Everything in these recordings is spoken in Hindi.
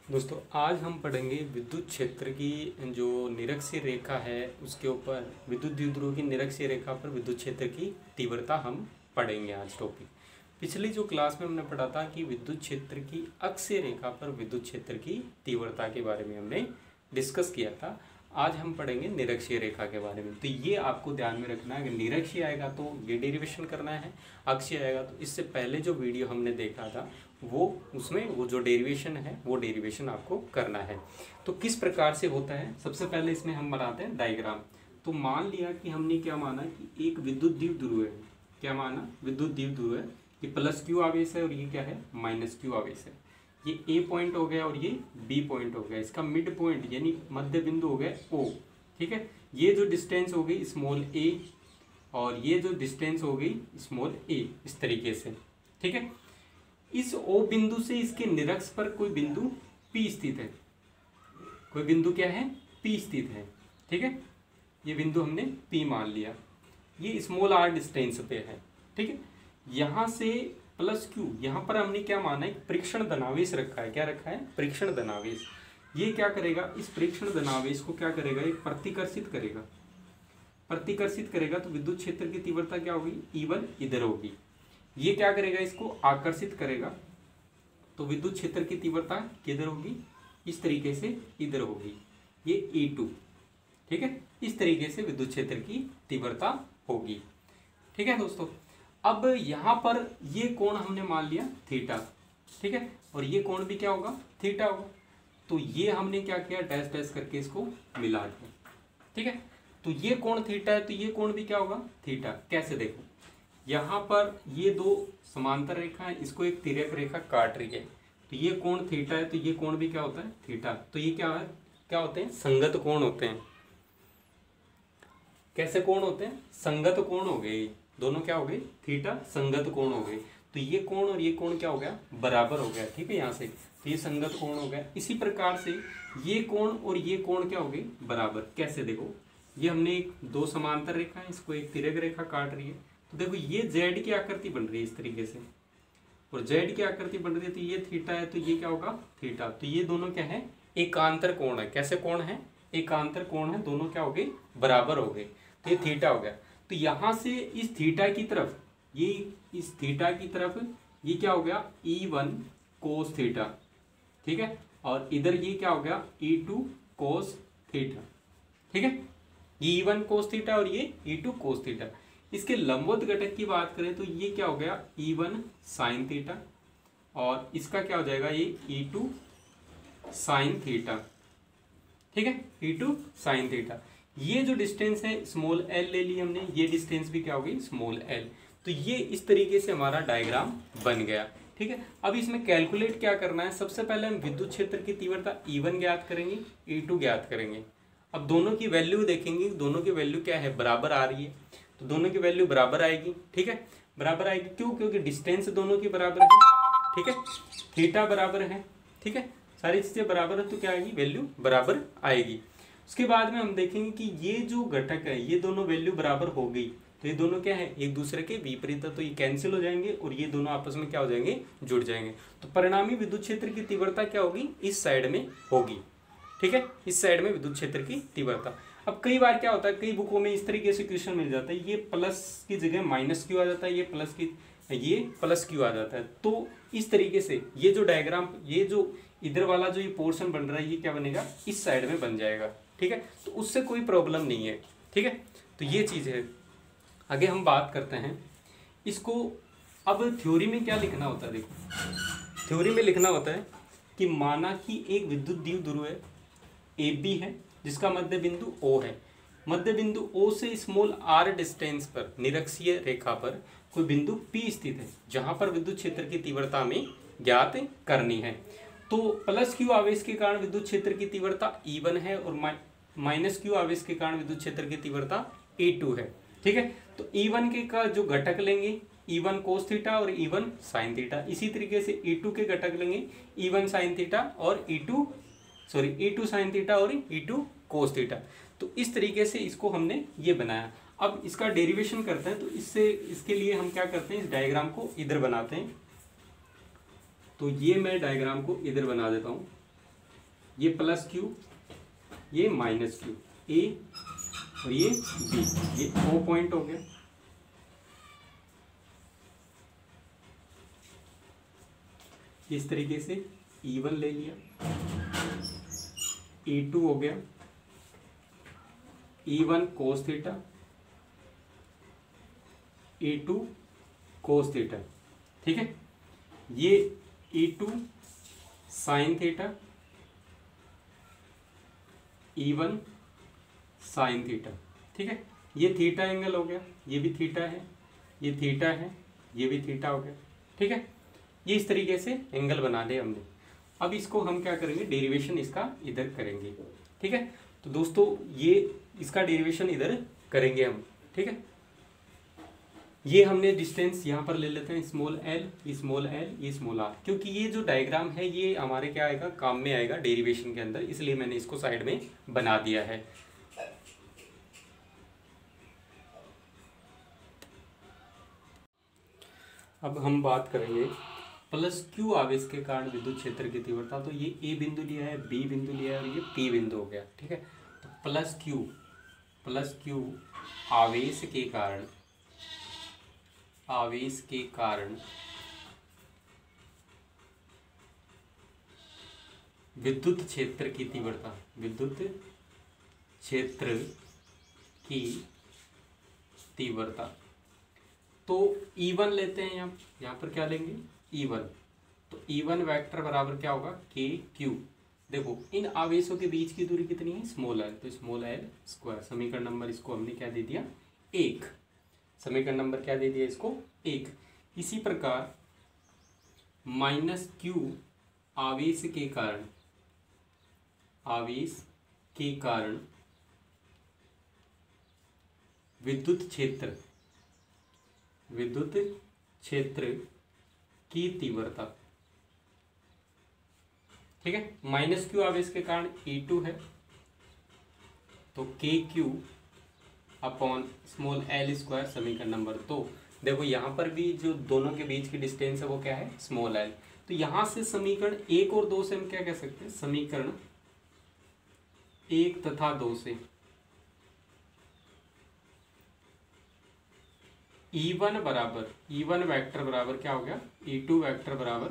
दोस्तों आज हम पढ़ेंगे विद्युत क्षेत्र की जो निरक्षीय रेखा है उसके ऊपर विद्युत द्विध्रुव की निरक्षीय रेखा पर विद्युत क्षेत्र की तीव्रता हम पढ़ेंगे आज टॉपिक। पिछली जो क्लास में हमने पढ़ा था कि विद्युत क्षेत्र की अक्षीय रेखा पर विद्युत क्षेत्र की तीव्रता के बारे में हमने डिस्कस किया था। आज हम पढ़ेंगे निरक्षीय रेखा के बारे में। तो ये आपको ध्यान में रखना है कि निरक्षीय आएगा तो ये डेरिवेशन करना है, अक्षीय आएगा तो इससे पहले जो वीडियो हमने देखा था वो उसमें वो जो डेरिवेशन है वो डेरिवेशन आपको करना है। तो किस प्रकार से होता है, सबसे पहले इसमें हम बनाते हैं डायग्राम। तो मान लिया कि हमने क्या माना कि एक विद्युत द्विध्रुव है, क्या माना विद्युत द्विध्रुव है, ये प्लस क्यू आवेश है और ये क्या है माइनस क्यू आवेश है। ये ए पॉइंट हो गया और ये बी पॉइंट हो गया, इसका मिड पॉइंट यानी मध्य बिंदु हो गया ओ। ठीक है, ये जो डिस्टेंस हो गई स्मॉल ए और ये जो डिस्टेंस हो गई स्मॉल ए, इस तरीके से। ठीक है, इस ओ बिंदु से इसके निरक्ष पर कोई बिंदु पी स्थित है, कोई बिंदु क्या है पी स्थित है। ठीक है, ये बिंदु हमने पी मान लिया, ये स्मॉल आर डिस्टेंस पे है। ठीक है, यहाँ से प्लस क्यू, यहाँ पर हमने क्या माना है परीक्षण धनावेश रखा है, क्या रखा है परीक्षण धनावेश। ये क्या करेगा, इस परीक्षण धनावेश को क्या करेगा, एक प्रतिकर्षित करेगा, प्रतिकर्षित करेगा तो विद्युत क्षेत्र की तीव्रता क्या होगी E1 इधर होगी। ये क्या करेगा, इसको आकर्षित करेगा तो विद्युत क्षेत्र की तीव्रता किधर होगी, इस तरीके से इधर होगी, ये E2। ठीक है, इस तरीके से विद्युत क्षेत्र की तीव्रता होगी। ठीक है दोस्तों, अब यहाँ पर ये कोण हमने मान लिया थीटा। ठीक है, और ये कोण भी क्या होगा थीटा होगा। तो ये हमने क्या किया डैश डैश करके इसको मिला दिया। ठीक है, तो ये कोण थीटा है तो ये कोण भी क्या होगा थीटा। कैसे देखो, यहाँ पर ये दो समांतर रेखा है, इसको एक तिर्यक रेखा काट रही है तो ये कोण थीटा है तो ये कोण भी क्या होता है थीटा। तो ये क्या है, क्या होते हैं संगत कोण होते हैं। कैसे कोण होते हैं, संगत कोण हो गए, दोनों क्या हो गए थीटा संगत कोण हो गए। तो ये कोण और ये कोण क्या हो गया बराबर हो गया। ठीक है, यहाँ से तो ये संगत कोण हो गया। इसी प्रकार से ये कोण और ये कोण क्या हो गए बराबर। कैसे देखो, ये हमने एक दो समांतर रेखा है, इसको एक तिर्यक रेखा काट रही है तो देखो ये जेड की आकृति बन रही है इस तरीके से, और जेड की आकृति बन रही है तो ये थीटा है तो ये क्या होगा थीटा। तो ये दोनों क्या है एकांतर कोण है। कैसे कोण है एकांतर कोण है, दोनों क्या हो गए बराबर हो गए तो ये थीटा हो गया। तो यहाँ से इस थीटा की तरफ, ये इस थीटा की तरफ ये क्या हो गया E1 कोस थीटा। ठीक है, और इधर ये क्या हो गया E2 कोस थीटा। ठीक है, ये E1 कोस थीटा और ये E2 कोस थीटा। इसके लंबवत घटक की बात करें तो ये क्या हो गया E1 साइन थीटा और इसका क्या हो जाएगा ये E2 साइन थीटा। ठीक है, E2 साइन थीटा। ये जो डिस्टेंस है स्मॉल एल ले ली हमने, ये डिस्टेंस भी क्या हो गई स्मॉल एल। तो ये इस तरीके से हमारा डायग्राम बन गया। ठीक है, अब इसमें कैलकुलेट क्या करना है, सबसे पहले हम विद्युत क्षेत्र की तीव्रता E1 ज्ञात करेंगे, E2 ज्ञात करेंगे। अब दोनों की वैल्यू देखेंगे, दोनों की वैल्यू क्या है बराबर आ रही है तो दोनों की वैल्यू बराबर आएगी। ठीक है, बराबर आएगी क्यों, क्योंकि डिस्टेंस दोनों की बराबर है। ठीक है, थीटा बराबर है। ठीक है, सारी चीजें बराबर है तो क्या आएगी वैल्यू बराबर आएगी। उसके बाद में हम देखेंगे कि ये जो घटक है ये दोनों वैल्यू बराबर हो गई तो ये दोनों क्या है एक दूसरे के विपरीत है तो ये कैंसिल हो जाएंगे और ये दोनों आपस में क्या हो जाएंगे जुड़ जाएंगे। तो परिणामी विद्युत क्षेत्र की तीव्रता क्या होगी इस साइड में होगी। ठीक है, इस साइड में विद्युत क्षेत्र की तीव्रता। अब कई बार क्या होता है कई बुकों में इस तरीके से क्वेश्चन मिल जाता है, ये प्लस की जगह माइनस क्यू आ जाता है, ये प्लस क्यू आ जाता है। तो इस तरीके से ये जो डायग्राम, ये जो इधर वाला जो ये पोर्शन बन रहा है ये क्या बनेगा इस साइड में बन जाएगा। ठीक है, तो उससे कोई प्रॉब्लम नहीं है। ठीक है, तो ये चीज़ है। आगे हम बात करते हैं इसको। अब थ्योरी में क्या लिखना होता है, देखो थ्योरी में लिखना होता है कि माना कि एक विद्युत द्विध्रुव है AB है जिसका मध्य बिंदु O है। मध्य बिंदु O से स्मॉल r डिस्टेंस पर निरक्षीय रेखा पर कोई बिंदु P स्थित है जहां पर विद्युत क्षेत्र की तीव्रता में ज्ञात करनी है। तो प्लस क्यू आवेश के कारण विद्युत क्षेत्र की तीव्रता E1 है और माइनस क्यू आवेश के कारण विद्युत क्षेत्र की तीव्रता E2 है। ठीक है, तो E1 के का जो घटक लेंगे E1 कोस थीटा और E1 साइन थीटा, इसी तरीके से E2 के घटक लेंगे E1 साइन थीटा और E2 साइन थीटा और E2 कोस थीटा। तो इस तरीके से इसको हमने ये बनाया। अब इसका डेरिवेशन करते हैं तो इसके लिए हम क्या करते हैं इस डायग्राम को इधर बनाते हैं। तो ये मैं डायग्राम को इधर बना देता हूँ। ये प्लस क्यू, ये माइनस क्यू, ए और ये बी, ये O पॉइंट हो गया। इस तरीके से E1 ले लिया, E2 हो गया, E1 cos theta, E2 cos theta, ठीक है। ये E2 sine theta, E1 sine theta, ठीक है। ये थीटा एंगल हो गया, ये भी थीटा है, ये थीटा है, ये भी थीटा हो गया, ठीक है। ये इस तरीके से एंगल बना लिया हमने। अब इसको हम क्या करेंगे, डेरिवेशन इसका इधर करेंगे, ठीक है। तो दोस्तों ये इसका डेरिवेशन इधर करेंगे हम, ठीक है। ये हमने डिस्टेंस यहाँ पर ले लेते हैं स्मॉल एल, ये स्मॉल एल, ये स्मॉल आर, क्योंकि ये जो डायग्राम है ये हमारे क्या आएगा, काम में आएगा डेरिवेशन के अंदर, इसलिए मैंने इसको साइड में बना दिया है। अब हम बात करेंगे प्लस क्यू आवेश के कारण विद्युत क्षेत्र की तीव्रता। तो ये ए बिंदु लिया है, बी बिंदु लिया है और ये पी बिंदु हो गया, ठीक है। तो प्लस क्यू आवेश के कारण विद्युत क्षेत्र की तीव्रता, विद्युत क्षेत्र की तीव्रता। तो E1 लेते हैं, यहाँ पर क्या लेंगे, E1। तो E1 वेक्टर बराबर क्या होगा, के क्यू। देखो इन आवेशों के बीच की दूरी कितनी है, स्मॉल एल, तो स्मॉल एल स्क्वायर। समीकरण नंबर इसको हमने क्या दे दिया, 1। समीकरण नंबर क्या दे दिया इसको, 1। इसी प्रकार माइनस क्यू आवेश के कारण विद्युत क्षेत्र की तीव्रता, ठीक है। माइनस क्यू आवेश के कारण E2 है, तो के q upon small L square, समीकरण नंबर 2। देखो यहाँ पर भी जो दोनों के बीच की डिस्टेंस है वो क्या है, स्मॉल एल। तो यहां से समीकरण 1 और 2 से हम क्या कह सकते हैं, समीकरण 1 तथा 2 से E1 वेक्टर बराबर क्या हो गया, E2 वेक्टर बराबर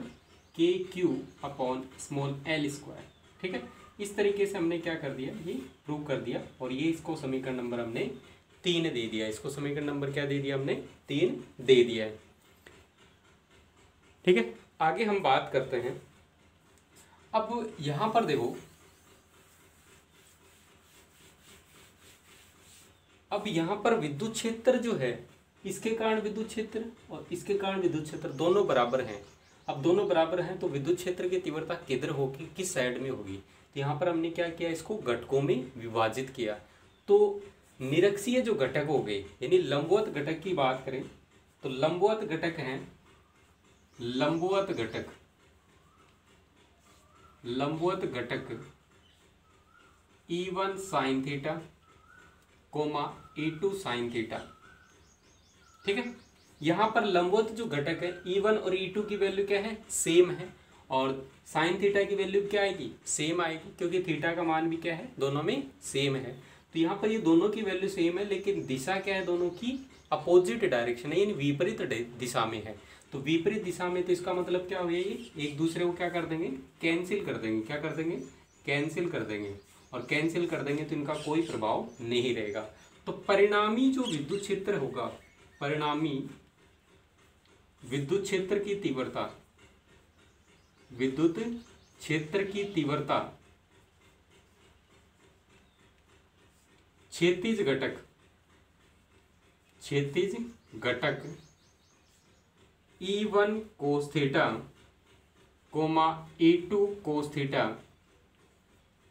के q upon small L square, ठीक है। इस तरीके से हमने क्या कर दिया, ये प्रूव कर दिया। और ये इसको समीकरण नंबर हमने 3 दे दिया, इसको समीकरण नंबर क्या दे दिया हमने, 3 दे दिया है, ठीक है। आगे हम बात करते हैं। अब यहां पर देखो, अब यहां पर विद्युत क्षेत्र जो है, इसके कारण विद्युत क्षेत्र और इसके कारण विद्युत क्षेत्र दोनों बराबर हैं। अब दोनों बराबर हैं तो विद्युत क्षेत्र की तीव्रता किधर होगी, किस साइड में होगी। तो यहाँ पर हमने क्या किया, इसको घटकों में विभाजित किया। तो निरक्षीय जो घटक हो गए, यानी लंबवत घटक की बात करें तो लंबवत घटक हैं, लंबवत घटक E1 sine theta coma E2 sine theta, ठीक है। यहां पर लंबवत जो घटक है E1 और E2 की वैल्यू क्या है, सेम है, और साइन थीटा की वैल्यू क्या आएगी, सेम आएगी, क्योंकि थीटा का मान भी क्या है, दोनों में सेम है। तो यहाँ पर ये दोनों की वैल्यू सेम है, लेकिन दिशा क्या है, दोनों की अपोजिट डायरेक्शन है, यानी विपरीत दिशा में है। तो विपरीत दिशा में, तो इसका मतलब क्या हो गया, ये एक दूसरे को क्या कर देंगे, कैंसिल कर देंगे। क्या कर देंगे, कैंसिल कर देंगे। और कैंसिल कर देंगे तो इनका कोई प्रभाव नहीं रहेगा। तो परिणामी जो विद्युत क्षेत्र होगा, परिणामी विद्युत क्षेत्र की तीव्रता, विद्युत क्षेत्र की तीव्रता क्षैतिज घटक E1 cos theta coma E2 cos theta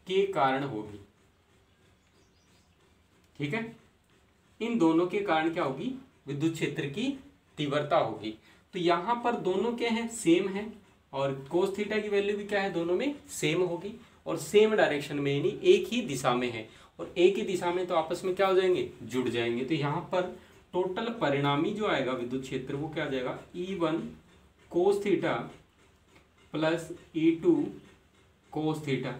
के कारण होगी, ठीक है। इन दोनों के कारण क्या होगी, विद्युत क्षेत्र की तीव्रता होगी। तो यहां पर दोनों क्या है, सेम है, और कोस थीटा की वैल्यू भी क्या है, दोनों में सेम होगी, और सेम डायरेक्शन में, यानी एक ही दिशा में है, और एक ही दिशा में तो आपस में क्या हो जाएंगे, जुड़ जाएंगे। तो यहाँ पर टोटल परिणामी जो आएगा विद्युत क्षेत्र वो क्या आ जाएगा, E1 कोस theta plus E2 cos theta,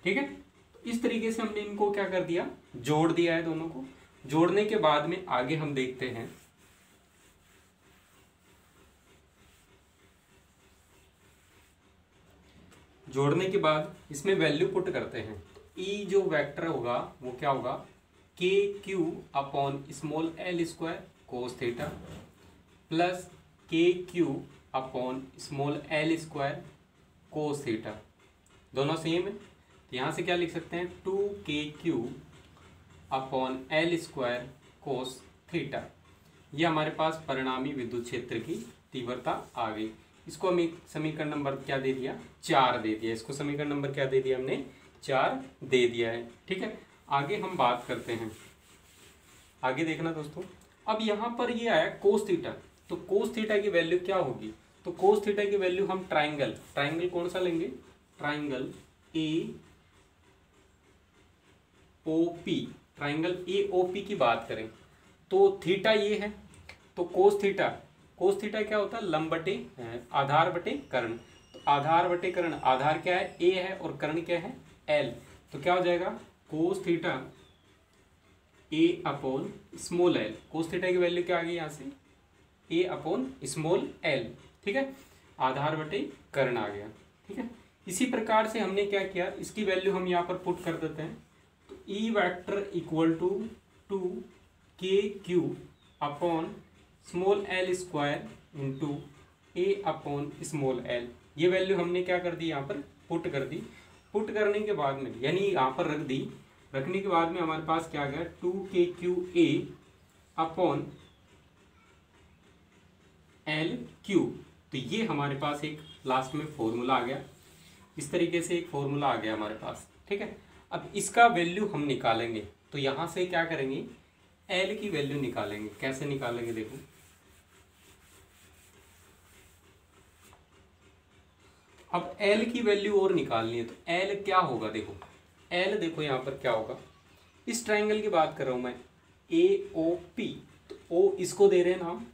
ठीक है। इस तरीके से हमने इनको क्या कर दिया, जोड़ दिया है दोनों को। जोड़ने के बाद में आगे हम देखते हैं, जोड़ने के बाद इसमें वैल्यू पुट करते हैं। तो ई जो वेक्टर होगा वो क्या होगा, k q upon small L square cos theta plus k q upon small L square cos theta, दोनों सेम है। तो यहाँ से क्या लिख सकते हैं, 2kq upon l square cos theta. ये हमारे पास परिणामी विद्युत क्षेत्र की तीव्रता आ गई। इसको हम एक समीकरण नंबर क्या दे दिया, 4 दे दिया। इसको समीकरण नंबर क्या दे दिया हमने, 4 दे दिया है। ठीक है, आगे हम बात करते हैं। आगे देखना दोस्तों, अब यहाँ पर ये आया कोस थीटा, तो कोस थीटा की वैल्यू क्या होगी, तो कोस थीटा की वैल्यू हम ट्राइंगल कौन सा लेंगे, ट्राइंगल AOP, ट्राइंगल AOP की बात करें तो थीटा ये है, तो कोस थीटा क्या होता है, लंब बटे आधार बटे कर्ण। तो आधार बटे कर्ण, आधार क्या है A है और कर्ण क्या है L, तो क्या हो जाएगा cos theta A upon small L. Cos theta की वैल्यू क्या आ गई यहाँ से, A अपॉन स्मॉल एल। ठीक है, आधार बटे कर्ण आ गया। ठीक है, इसी प्रकार से हमने क्या किया, इसकी वैल्यू हम यहाँ पर पुट कर देते हैं। तो E vector equal to 2kq upon small L square into A upon small L. ये वैल्यू हमने क्या कर दी, यहाँ पर पुट कर दी। पुट करने के बाद में यानी यहाँ पर रख दी, रखने के बाद में हमारे पास क्या आ गया, 2kqa अपॉन LQ। तो ये हमारे पास एक लास्ट में फॉर्मूला आ गया, इस तरीके से एक फॉर्मूला आ गया हमारे पास। ठीक है, अब इसका वैल्यू हम निकालेंगे, तो यहाँ से क्या करेंगे, L की वैल्यू निकालेंगे। कैसे निकालेंगे देखो, अब L की वैल्यू और निकालनी है, तो L क्या होगा, देखो L देखो यहाँ पर क्या होगा, इस ट्राइंगल की बात कर रहा हूँ मैं AOP, तो O इसको दे रहे हैं नाम।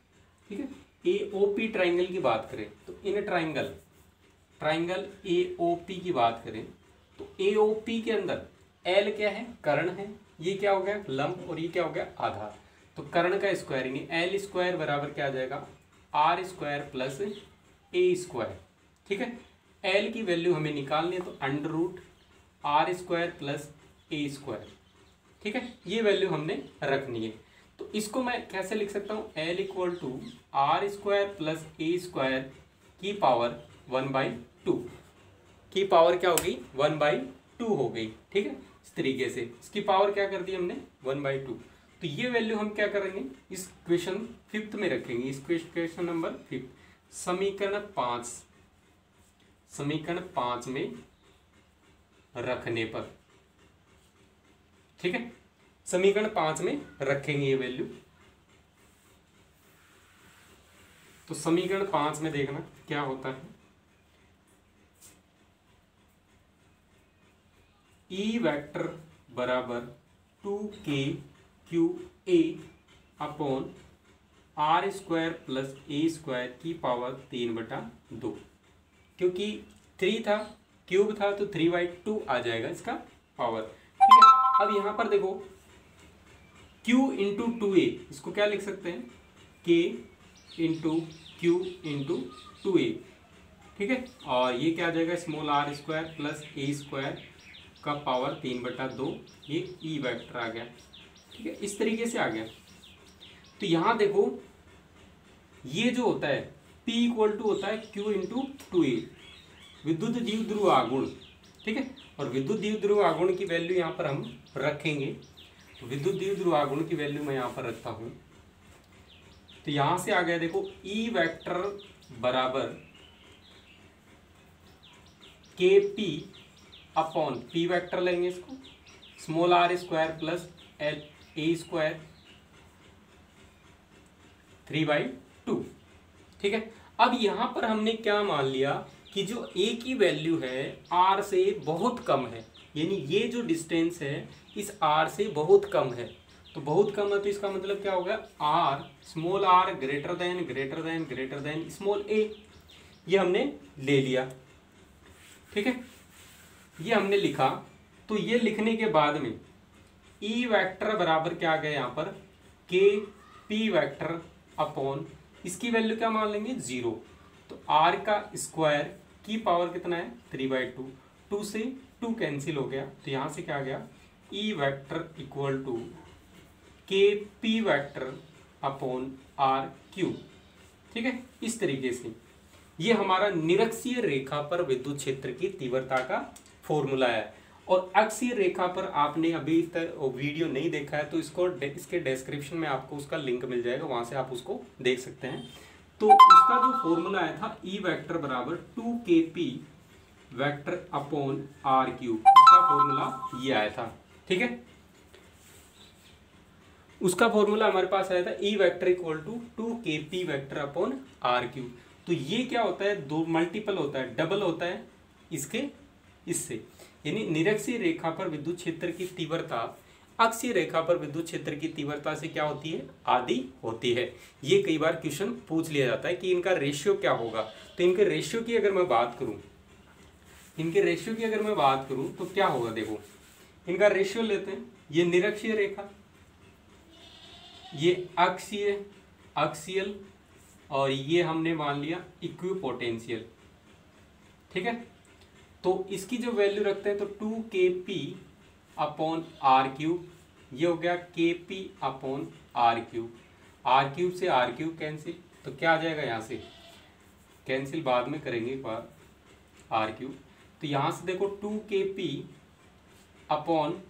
ठीक है, AOP ट्राइंगल की बात करें तो इन ट्राइंगल AOP की बात करें तो AOP के अंदर L क्या है, कर्ण है, ये क्या हो गया लंब, और ये क्या हो गया आधार। तो कर्ण का स्क्वायर यानी L स्क्वायर बराबर क्या आ जाएगा, R square plus A square. ठीक है, L की वैल्यू हमें निकालनी है, तो under root R square plus A square. ठीक है, ये वैल्यू हमने रखनी है। तो इसको मैं कैसे लिख सकता हूँ, L equal to R square plus A square की पावर 1/2 की पावर क्या हो गई, 1/2 हो गई। ठीक है, इस तरीके से इसकी पावर क्या कर दी हमने, 1/2। तो ये वैल्यू हम क्या करेंगे, इस क्वेश्चन 5th में रखेंगे, इस क्वेश्चन नंबर 5 समीकरण 5 में रखने पर। ठीक है, समीकरण 5 में रखेंगे ये वैल्यू। तो समीकरण 5 में देखना क्या होता है, E वेक्टर बराबर 2kqa upon R square plus A square की पावर 3/2। क्योंकि 3 था, क्यूब था, तो 3/2 आ जाएगा इसका पावर। ठीक है, अब यहाँ पर देखो Q इंटू 2a, इसको क्या लिख सकते हैं, K into Q into 2a। ठीक है, और ये क्या आ जाएगा, small R square plus A square का पावर 3/2, ये E वेक्टर आ गया। ठीक है, इस तरीके से आ गया। तो यहाँ देखो ये जो होता है P इक्वल टू होता है Q इंटू 2a, विद्युत द्विध्रुव आघूर्ण। ठीक है, और विद्युत द्विध्रुव आघूर्ण की वैल्यू यहाँ पर हम रखेंगे। विद्युत द्विध्रुव आघूर्ण की वैल्यू मैं यहाँ पर रखता हूँ। तो यहाँ से आ गया देखो E वेक्टर बराबर KP अपॉन P वेक्टर लेंगे इसको, small R square plus A square 3/2। ठीक है, अब यहाँ पर हमने क्या मान लिया कि जो A की वैल्यू है R से बहुत कम है, यानी ये जो डिस्टेंस है इस R से बहुत कम है। तो बहुत कम है तो इसका मतलब क्या होगा, R small r greater than small a, ये हमने ले लिया। ठीक है, ये हमने लिखा तो ये लिखने के बाद में ई वेक्टर बराबर क्या आ गया यहाँ पर, के पी वेक्टर अपॉन इसकी वैल्यू क्या मान लेंगे 0। तो आर का स्क्वायर की पावर कितना है 3/2, 2 से 2 कैंसिल हो गया, तो यहाँ से क्या आ गया E vector equal to K P vector upon R cube. ठीक है, इस तरीके से ये हमारा निरक्षीय रेखा पर विद्युत क्षेत्र की तीव्रता का फॉर्मूला है। और अक्षीय रेखा पर आपने अभी तक वीडियो नहीं देखा है तो इसके डिस्क्रिप्शन में आपको उसका लिंक मिल जाएगा, वहां से आप उसको देख सकते हैं। तो उसका जो फॉर्मूला आया था ई वेक्टर बराबर 2kp vector upon R cube, उसका फॉर्मूला ये आया था। ठीक है, उसका फॉर्मूला हमारे पास आया था E vector equal to 2kp vector upon R cube. तो ये क्या होता है, दो मल्टीपल होता है, डबल होता है इससे, यानी निरक्षीय रेखा पर विद्युत क्षेत्र की तीव्रता अक्षीय रेखा पर विद्युत क्षेत्र की तीव्रता से क्या होती है, आधी होती है। ये कई बार क्वेश्चन पूछ लिया जाता है कि इनका रेशियो क्या होगा। तो इनके रेशियो की अगर मैं बात करूं, तो क्या होगा, देखो इनका रेशियो लेते हैं। ये निरक्षीय रेखा, ये अक्षीयल और ये हमने मान लिया इक्विपोटेंशियल। ठीक है, तो इसकी जो वैल्यू रखते हैं तो 2kp अपॉन आर क्यूब, ये हो गया kp upon R cube. R cube से आर क्यूब कैंसिल, तो क्या आ जाएगा, यहाँ से कैंसिल बाद में करेंगे एक बार आर क्यूब। तो यहाँ से देखो 2kp upon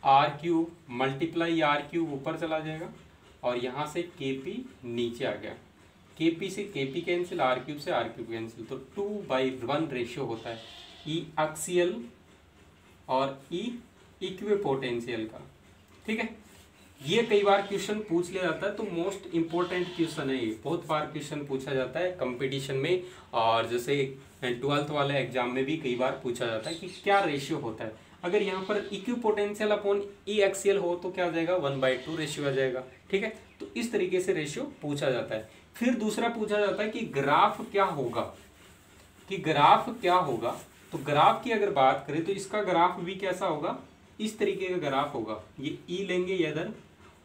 R cube multiply R cube ऊपर चला जाएगा और यहाँ से kp नीचे आ गया। kp से kp कैंसिल, आर क्यूब से आर क्यूब कैंसिल, तो 2/1 रेशियो होता है ई अक्सियल और ई इक्विपोटेंशियल का। ठीक है, ये कई बार क्वेश्चन पूछ लिया जाता है, तो मोस्ट इंपॉर्टेंट क्वेश्चन है ये, बहुत बार क्वेश्चन पूछा जाता है कंपटीशन में, और जैसे 12th वाले एग्जाम में भी कई बार पूछा जाता है कि क्या रेशियो होता है। अगर यहाँ पर इक्विपोटेंशियल अपॉन ई एक्सियल हो तो क्या आ जाएगा, 1/2 रेशियो आ जाएगा। ठीक है, तो इस तरीके से रेशियो पूछा जाता है। फिर दूसरा पूछा जाता है कि ग्राफ क्या होगा, तो ग्राफ की अगर बात करें तो इसका ग्राफ भी कैसा होगा, इस तरीके का ग्राफ होगा। ये ई लेंगे इधर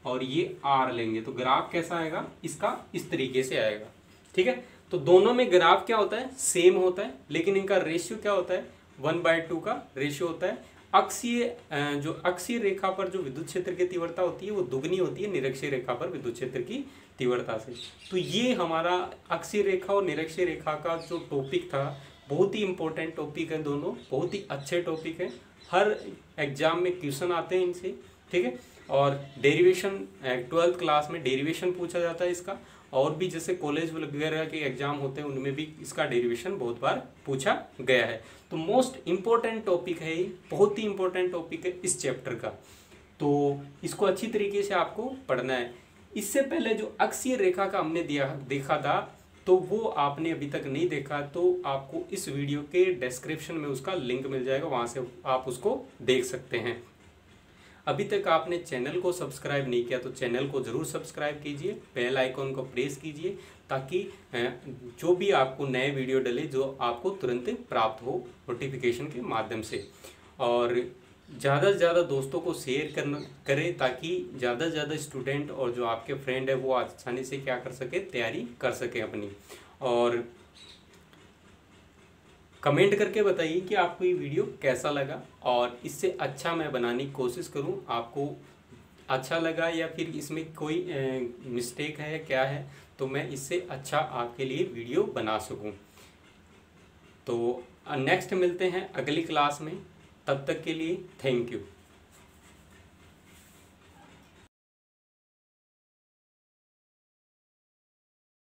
और ये आर लेंगे, तो ग्राफ कैसा आएगा इसका, इस तरीके से आएगा। ठीक है, तो दोनों में ग्राफ क्या होता है, सेम होता है, लेकिन इनका रेशियो क्या होता है, 1/2 का रेशियो होता है। अक्षीय रेखा पर जो विद्युत क्षेत्र की तीव्रता होती है वो दुगनी होती है निरक्षीय रेखा पर विद्युत क्षेत्र की तीव्रता से। तो ये हमारा अक्षीय रेखा और निरक्षीय रेखा का जो टॉपिक था, बहुत ही इंपॉर्टेंट टॉपिक है, दोनों बहुत ही अच्छे टॉपिक है, हर एग्जाम में क्वेश्चन आते हैं इनसे। ठीक है, और डेरिवेशन 12th क्लास में डेरिवेशन पूछा जाता है इसका, और भी जैसे कॉलेज वगैरह के एग्जाम होते हैं उनमें भी इसका डेरिवेशन बहुत बार पूछा गया है। तो मोस्ट इम्पोर्टेंट टॉपिक है ये, बहुत ही इंपॉर्टेंट टॉपिक है इस चैप्टर का, तो इसको अच्छी तरीके से आपको पढ़ना है। इससे पहले जो अक्षीय रेखा का हमने देखा था, तो वो आपने अभी तक नहीं देखा तो आपको इस वीडियो के डिस्क्रिप्शन में उसका लिंक मिल जाएगा, वहां से आप उसको देख सकते हैं। अभी तक आपने चैनल को सब्सक्राइब नहीं किया तो चैनल को जरूर सब्सक्राइब कीजिए, बेल आइकॉन को प्रेस कीजिए, ताकि जो भी आपको नए वीडियो डले जो आपको तुरंत प्राप्त हो नोटिफिकेशन के माध्यम से। और ज़्यादा से ज़्यादा दोस्तों को शेयर करें, ताकि ज़्यादा से ज़्यादा स्टूडेंट और जो आपके फ्रेंड है वो आसानी से क्या कर सके, तैयारी कर सके अपनी। और कमेंट करके बताइए कि आपको ये वीडियो कैसा लगा, और इससे अच्छा मैं बनाने की कोशिश करूं। आपको अच्छा लगा या फिर इसमें कोई मिस्टेक है क्या है, तो मैं इससे अच्छा आपके लिए वीडियो बना सकूं। तो नेक्स्ट मिलते हैं अगली क्लास में, तब तक के लिए थैंक यू।